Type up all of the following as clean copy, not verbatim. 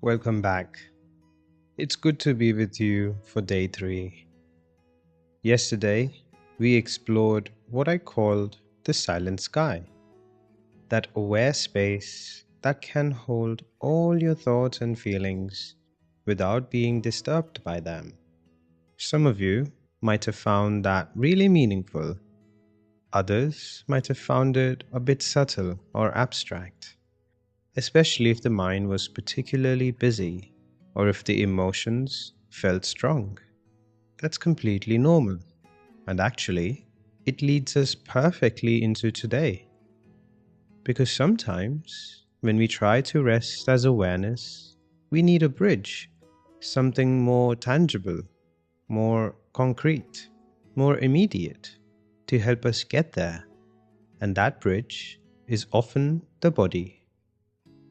Welcome back. It's good to be with you for day 3. Yesterday, we explored what I called the silent sky, that aware space that can hold all your thoughts and feelings without being disturbed by them. Some of you might have found that really meaningful. Others might have found it a bit subtle or abstract, especially if the mind was particularly busy or if the emotions felt strong. That's completely normal. And actually, it leads us perfectly into today. Because sometimes, when we try to rest as awareness, we need a bridge, something more tangible, more concrete, more immediate to help us get there. And that bridge is often the body.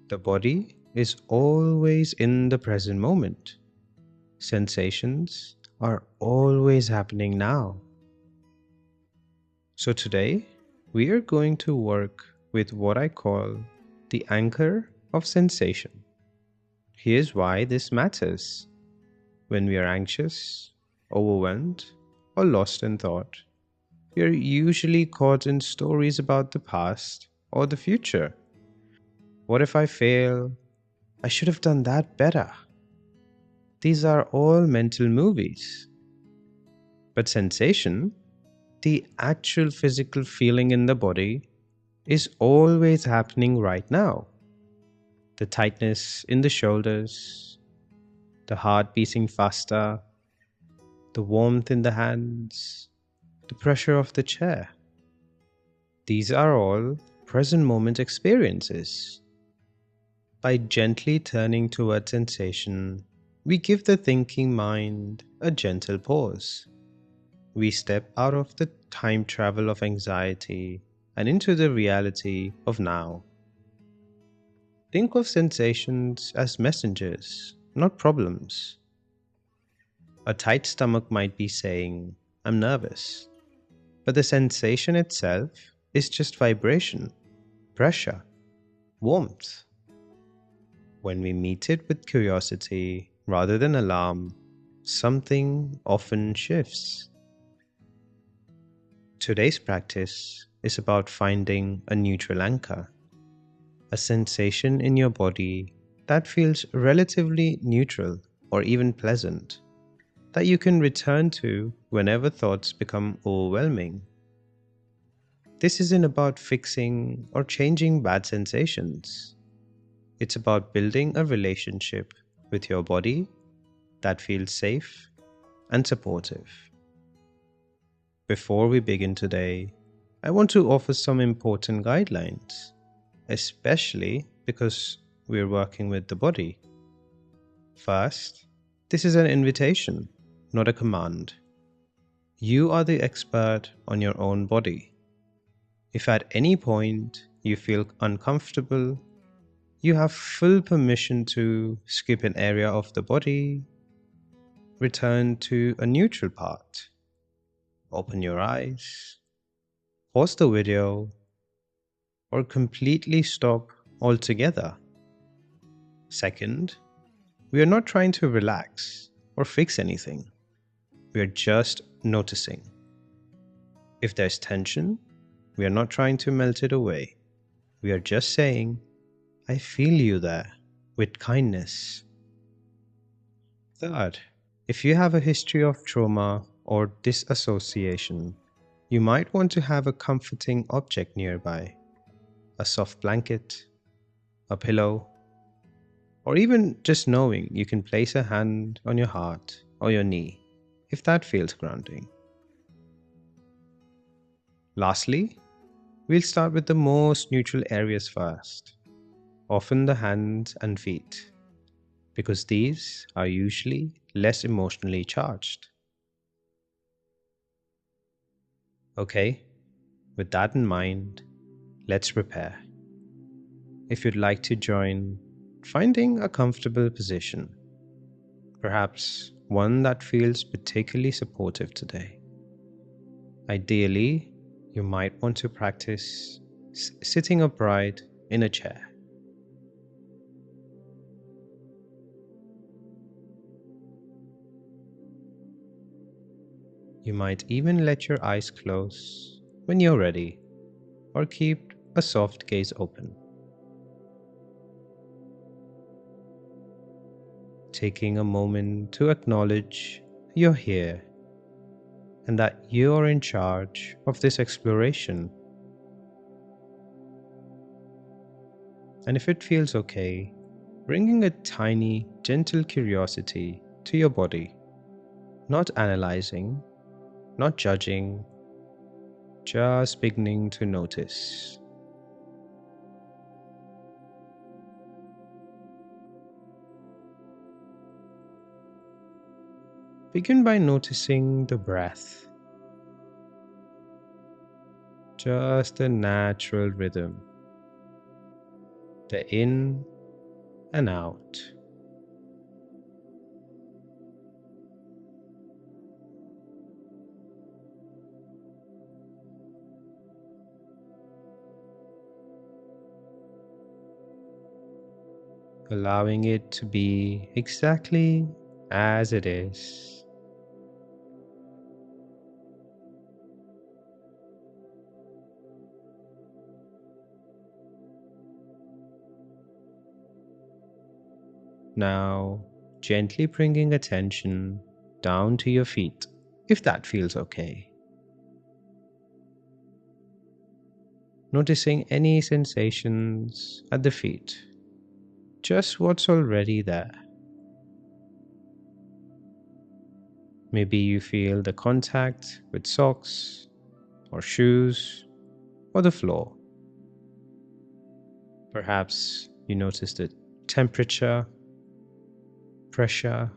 The body is always in the present moment. Sensations are always happening now. So today, we are going to work with what I call the anchor of sensation. Here's why this matters. When we are anxious, overwhelmed, or lost in thought, we are usually caught in stories about the past or the future. What if I fail? I should have done that better. These are all mental movies. But sensation, the actual physical feeling in the body, is always happening right now. The tightness in the shoulders, the heart beating faster, the warmth in the hands, the pressure of the chair. These are all present moment experiences. By gently turning toward sensation, we give the thinking mind a gentle pause. We step out of the time travel of anxiety and into the reality of now. Think of sensations as messengers, not problems. A tight stomach might be saying, I'm nervous. But the sensation itself is just vibration, pressure, warmth. When we meet it with curiosity rather than alarm, something often shifts. Today's practice is about finding a neutral anchor, a sensation in your body that feels relatively neutral or even pleasant, that you can return to whenever thoughts become overwhelming. This isn't about fixing or changing bad sensations. It's about building a relationship with your body that feels safe and supportive. Before we begin today, I want to offer some important guidelines, especially because we're working with the body. First, this is an invitation, not a command. You are the expert on your own body. If at any point you feel uncomfortable, you have full permission to skip an area of the body, return to a neutral part, open your eyes, pause the video, or completely stop altogether. Second, we are not trying to relax or fix anything. We are just noticing. If there's tension, we are not trying to melt it away. We are just saying, I feel you there, with kindness. Third, if you have a history of trauma or disassociation, you might want to have a comforting object nearby, a soft blanket, a pillow, or even just knowing you can place a hand on your heart or your knee if that feels grounding. Lastly, we'll start with the most neutral areas first, often the hands and feet, because these are usually less emotionally charged. Okay, with that in mind, let's prepare. If you'd like to join, finding a comfortable position, perhaps one that feels particularly supportive today. Ideally, you might want to practice sitting upright in a chair. You might even let your eyes close when you're ready, or keep a soft gaze open, taking a moment to acknowledge you're here and that you're in charge of this exploration. And if it feels okay, bringing a tiny, gentle curiosity to your body, not analyzing, not judging, just beginning to notice. Begin by noticing the breath, just the natural rhythm, the in and out. Allowing it to be exactly as it is. Now, gently bringing attention down to your feet, if that feels okay. Noticing any sensations at the feet, just what's already there. Maybe you feel the contact with socks or shoes or the floor. Perhaps you notice the temperature, pressure,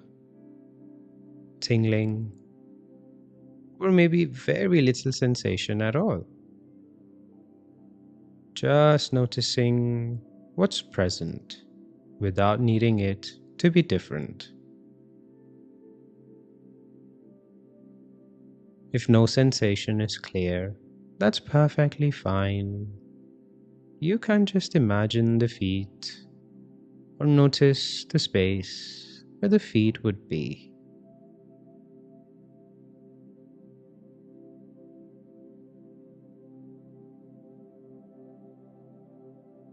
tingling, or maybe very little sensation at all. Just noticing what's present without needing it to be different. If no sensation is clear, that's perfectly fine. You can just imagine the feet or notice the space where the feet would be.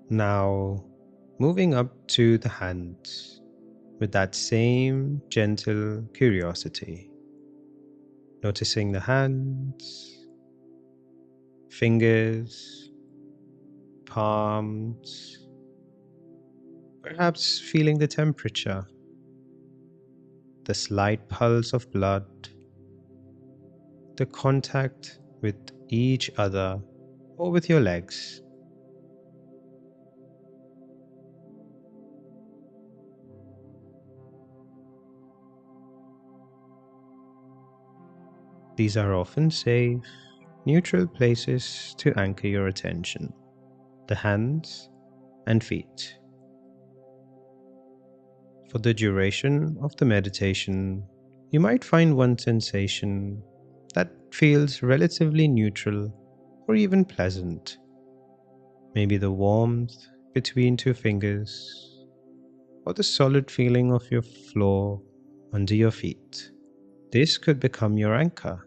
Now, moving up to the hands with that same gentle curiosity. Noticing the hands, fingers, palms, perhaps feeling the temperature, the slight pulse of blood, the contact with each other or with your legs. These are often safe, neutral places to anchor your attention, the hands and feet. For the duration of the meditation, you might find one sensation that feels relatively neutral or even pleasant. Maybe the warmth between two fingers or the solid feeling of your floor under your feet. This could become your anchor,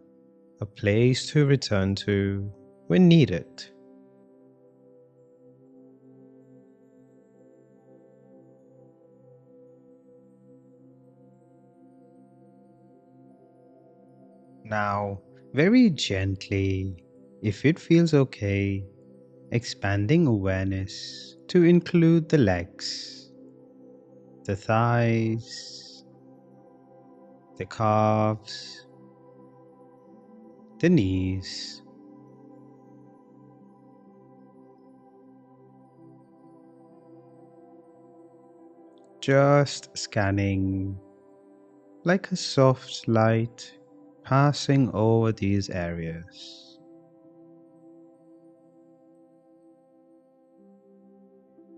a place to return to when needed. Now, very gently, if it feels okay, expanding awareness to include the legs, the thighs, the calves, the knees. Just scanning like a soft light passing over these areas.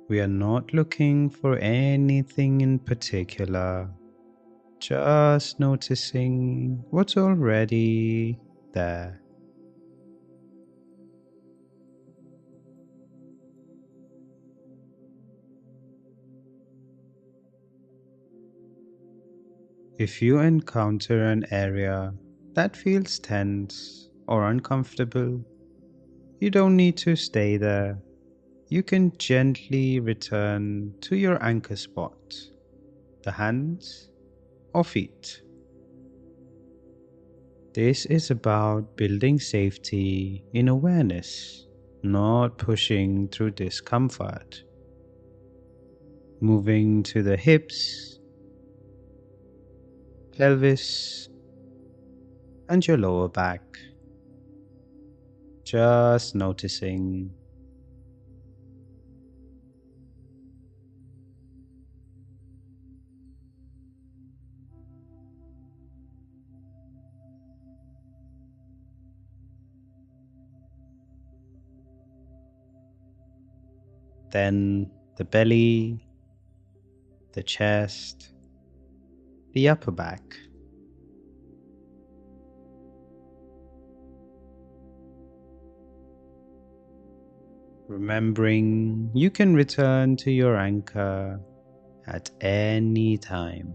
We are not looking for anything in particular, just noticing what's already there. If you encounter an area that feels tense or uncomfortable, you don't need to stay there. You can gently return to your anchor spot, the hands or feet. This is about building safety in awareness, not pushing through discomfort. Moving to the hips, pelvis, and your lower back. Just noticing. Then the belly, the chest, the upper back. Remembering you can return to your anchor at any time.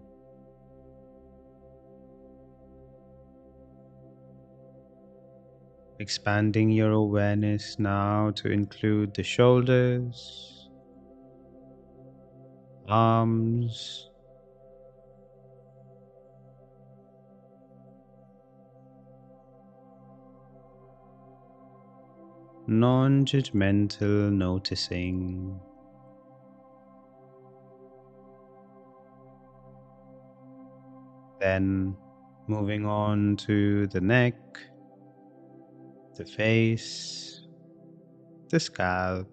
Expanding your awareness now to include the shoulders, arms, non-judgmental noticing. Then moving on to the neck, the face, the scalp.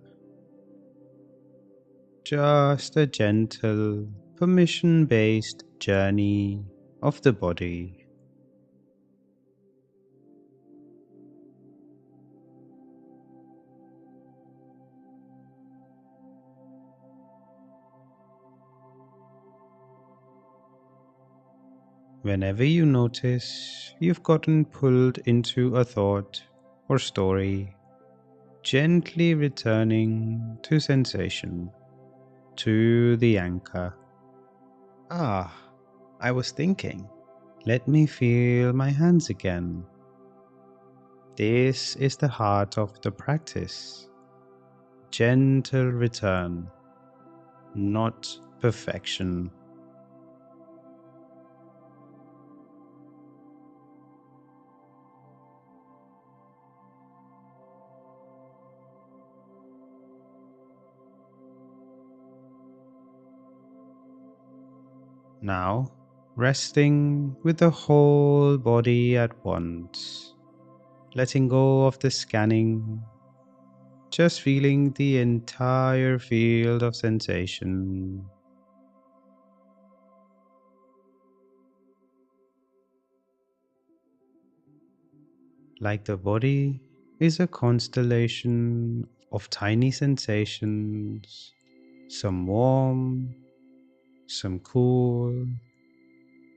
Just a gentle, permission-based journey of the body. Whenever you notice you've gotten pulled into a thought or story, gently returning to sensation, to the anchor. Ah, I was thinking. Let me feel my hands again. This is the heart of the practice. Gentle return, not perfection. Now, resting with the whole body at once, letting go of the scanning, just feeling the entire field of sensation. Like the body is a constellation of tiny sensations, some warm, some cool,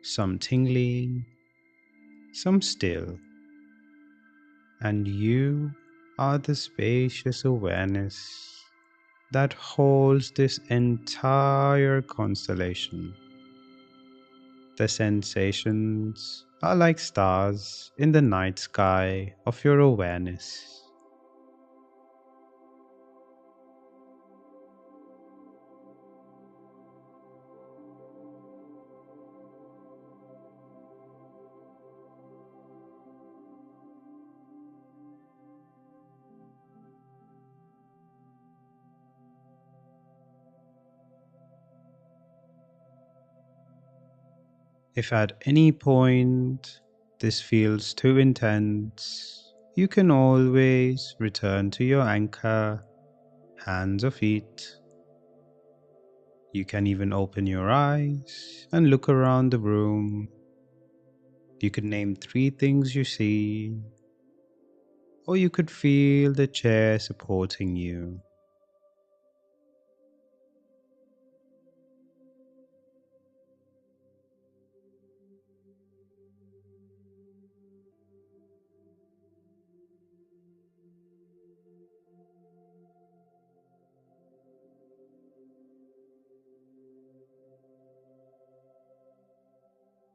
some tingling, some still. And you are the spacious awareness that holds this entire constellation. The sensations are like stars in the night sky of your awareness. If at any point this feels too intense, you can always return to your anchor, hands or feet. You can even open your eyes and look around the room. You could name 3 things you see, or you could feel the chair supporting you.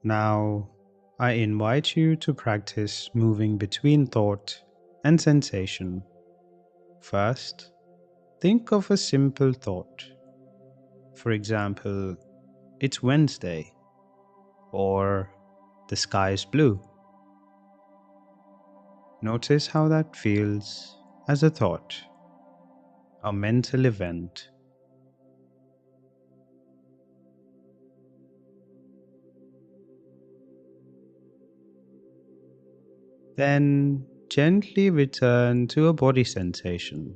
Now, I invite you to practice moving between thought and sensation. First, think of a simple thought. For example, it's Wednesday, or the sky is blue. Notice how that feels as a thought, a mental event. Then gently return to a body sensation,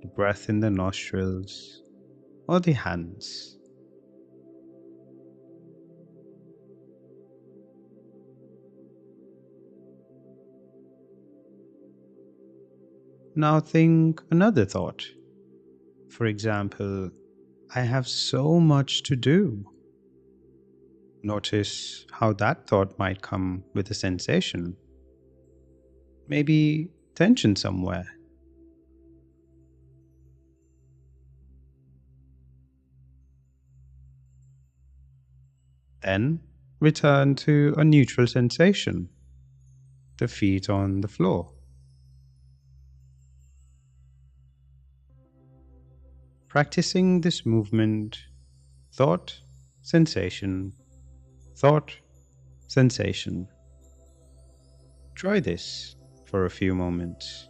the breath in the nostrils or the hands. Now think another thought. For example, I have so much to do. Notice how that thought might come with a sensation, maybe tension somewhere. Then return to a neutral sensation, the feet on the floor. Practicing this movement, thought, sensation, thought, sensation. Try this for a few moments.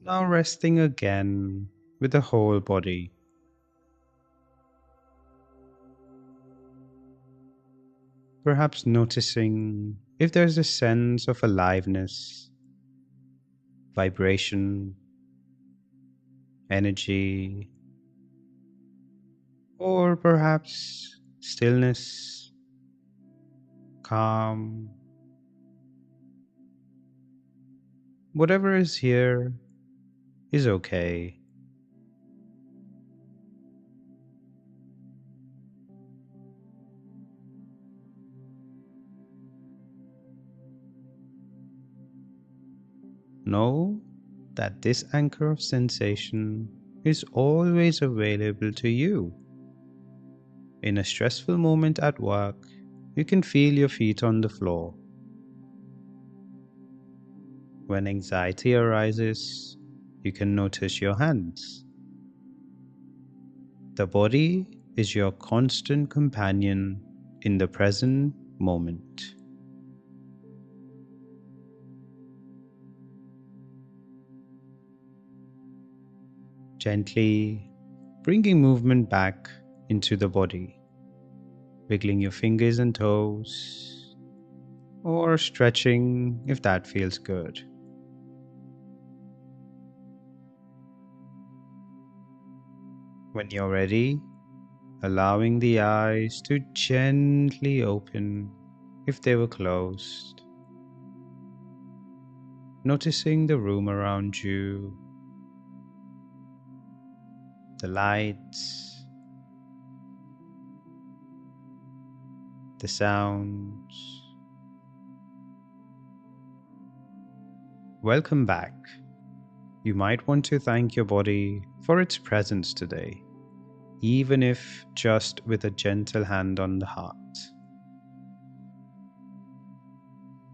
Now resting again with the whole body. Perhaps noticing if there's a sense of aliveness, vibration, energy, or perhaps stillness, calm. Whatever is here is okay. Know that this anchor of sensation is always available to you. In a stressful moment at work, you can feel your feet on the floor. When anxiety arises, you can notice your hands. The body is your constant companion in the present moment. Gently bringing movement back into the body, wiggling your fingers and toes, or stretching if that feels good. When you're ready, allowing the eyes to gently open if they were closed, noticing the room around you, the lights, the sounds. Welcome back. You might want to thank your body for its presence today, even if just with a gentle hand on the heart.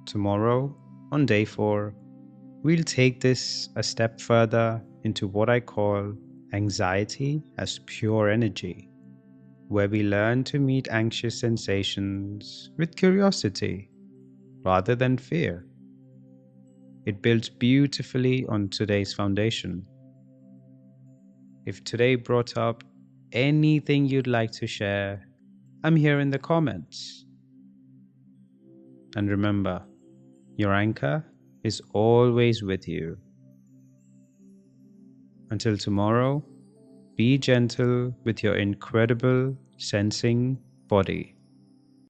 Tomorrow, on day 4, we'll take this a step further into what I call anxiety as pure energy, where we learn to meet anxious sensations with curiosity rather than fear. It builds beautifully on today's foundation. If today brought up anything you'd like to share, I'm here in the comments. And remember, your anchor is always with you. Until tomorrow, be gentle with your incredible sensing body.